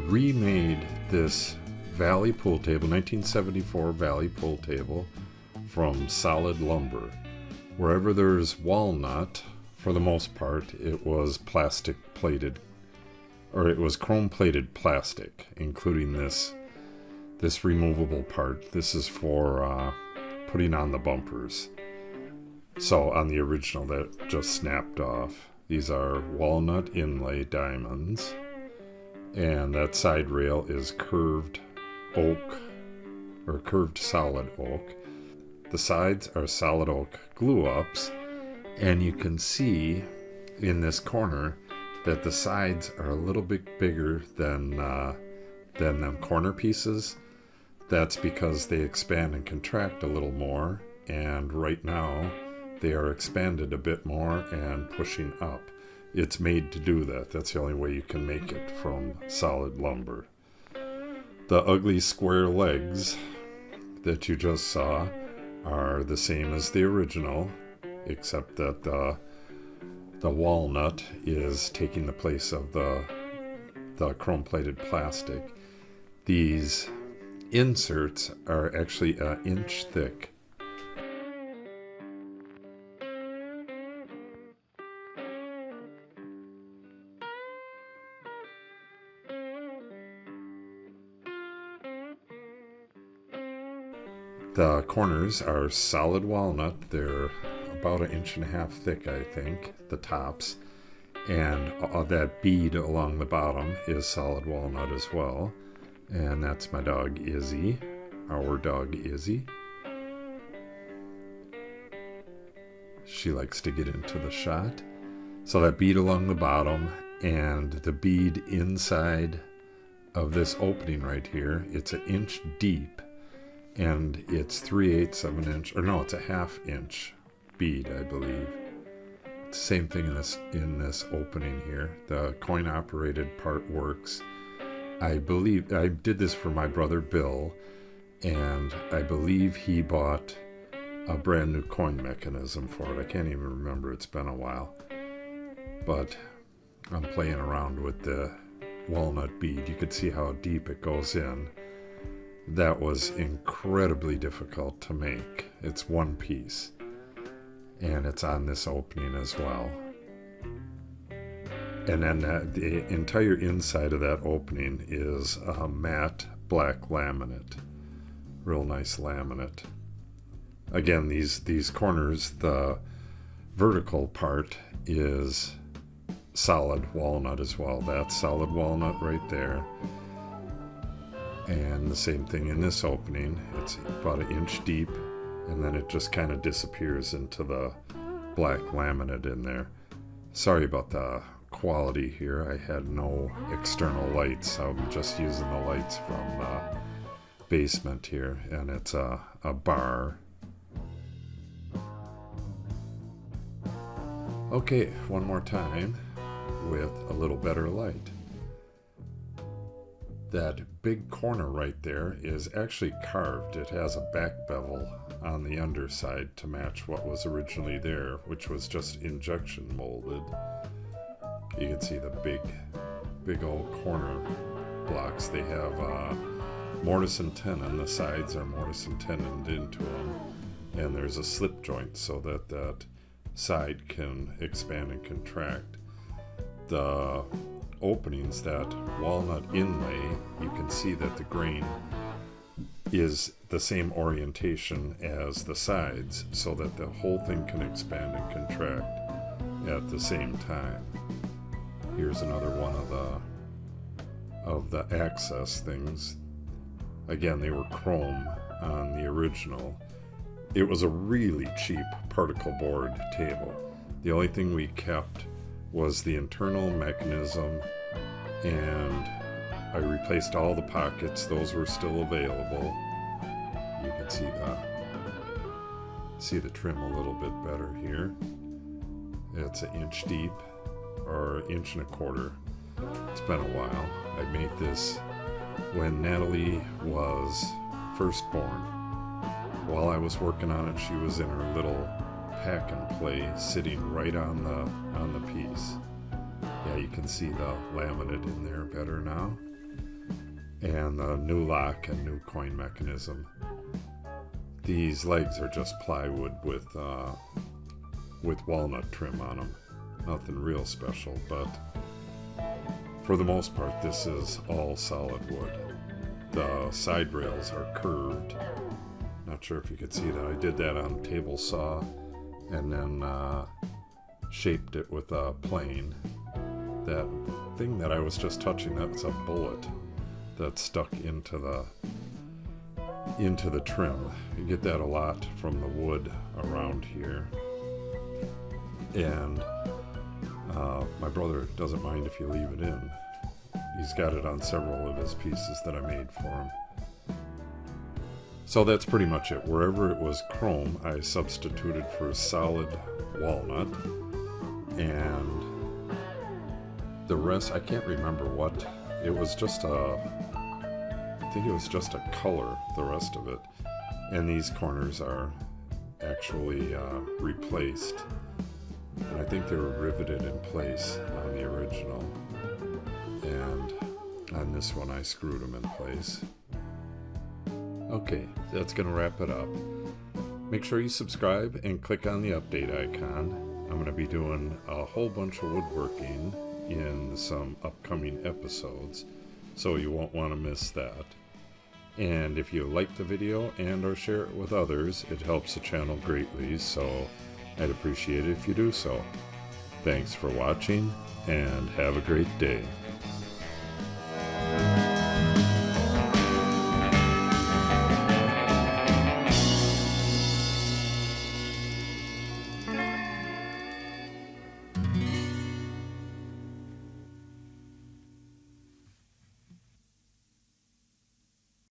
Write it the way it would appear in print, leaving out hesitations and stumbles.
remade this Valley pool table, 1974 Valley pool table, from solid lumber. Wherever there's walnut, for the most part, it was plastic plated, or it was chrome plated plastic, including this removable part. This is for putting on the bumpers. So on the original that just snapped off. These are walnut inlay diamonds, and that side rail is curved oak, or curved solid oak. The sides are solid oak glue-ups, and you can see in this corner that the sides are a little bit bigger than them corner pieces. That's because they expand and contract a little more, and right now they are expanded a bit more and pushing up. It's made to do that. That's the only way you can make it from solid lumber. The ugly square legs that you just saw are the same as the original, except that the walnut is taking the place of the chrome-plated plastic. These inserts are actually an inch thick. The corners are solid walnut. They're about 1.5 inches thick, I think, the tops. And that bead along the bottom is solid walnut as well. And that's my dog Izzy, our dog Izzy. She likes to get into the shot. So that bead along the bottom and the bead inside of this opening right here, it's 1 inch deep. And it's 3/8 of an inch, or no, it's a 1/2 inch bead, I believe. It's the same thing in this opening here. The coin operated part works. I believe I did this for my brother Bill, and I believe he bought a brand new coin mechanism for it. I can't even remember, it's been a while. But I'm playing around with the walnut bead. You could see how deep it goes in. That was incredibly difficult to make. It's one piece, and it's on this opening as well. And then the entire inside of that opening is a matte black laminate. Real nice laminate. Again, these corners, the vertical part is solid walnut as well. That's solid walnut right there. And the same thing in this opening. It's about 1 inch deep, and then it just kind of disappears into the black laminate in there. Sorry about the quality here. I had no external lights. I'll be just using the lights from the basement here, and it's a bar. Okay, one more time with a little better light. That big corner right there is actually carved. It has a back bevel on the underside to match what was originally there, which was just injection molded. You can see the big old corner blocks. They have mortise and tenon. The sides are mortise and tenoned into them, and there's a slip joint so that side can expand and contract. The openings, that walnut inlay, you can see that the grain is the same orientation as the sides, so that the whole thing can expand and contract at the same time. Here's another one of the access things. Again, they were chrome on the original. It was a really cheap particle board table. The only thing we kept was the internal mechanism, and I replaced all the pockets. Those were still available. You can see the trim a little bit better here. It's 1 inch deep, or 1.25 inches. It's been a while. I made this when Natalie was first born. While I was working on it, she was in her little pack and play, sitting right on the piece. Yeah, you can see the laminate in there better now. and the new lock and new coin mechanism. These legs are just plywood with walnut trim on them. Nothing real special, but for the most part this is all solid wood. The side rails are curved. Not sure if you could see that. I did that on a table saw and then shaped it with a plane. That thing that I was just touching, that's a bullet that's stuck into the trim. You get that a lot from the wood around here. And my brother doesn't mind if you leave it in. He's got it on several of his pieces that I made for him. So that's pretty much it. Wherever it was chrome, I substituted for solid walnut. And the rest, I can't remember what. It was just I think it was just a color, the rest of it. And these corners are actually replaced. And I think they were riveted in place on the original. And on this one I screwed them in place. Okay, that's going to wrap it up. Make sure you subscribe and click on the update icon. I'm going to be doing a whole bunch of woodworking in some upcoming episodes, so you won't want to miss that. And if you like the video and or share it with others, it helps the channel greatly, so I'd appreciate it if you do so. Thanks for watching, and have a great day.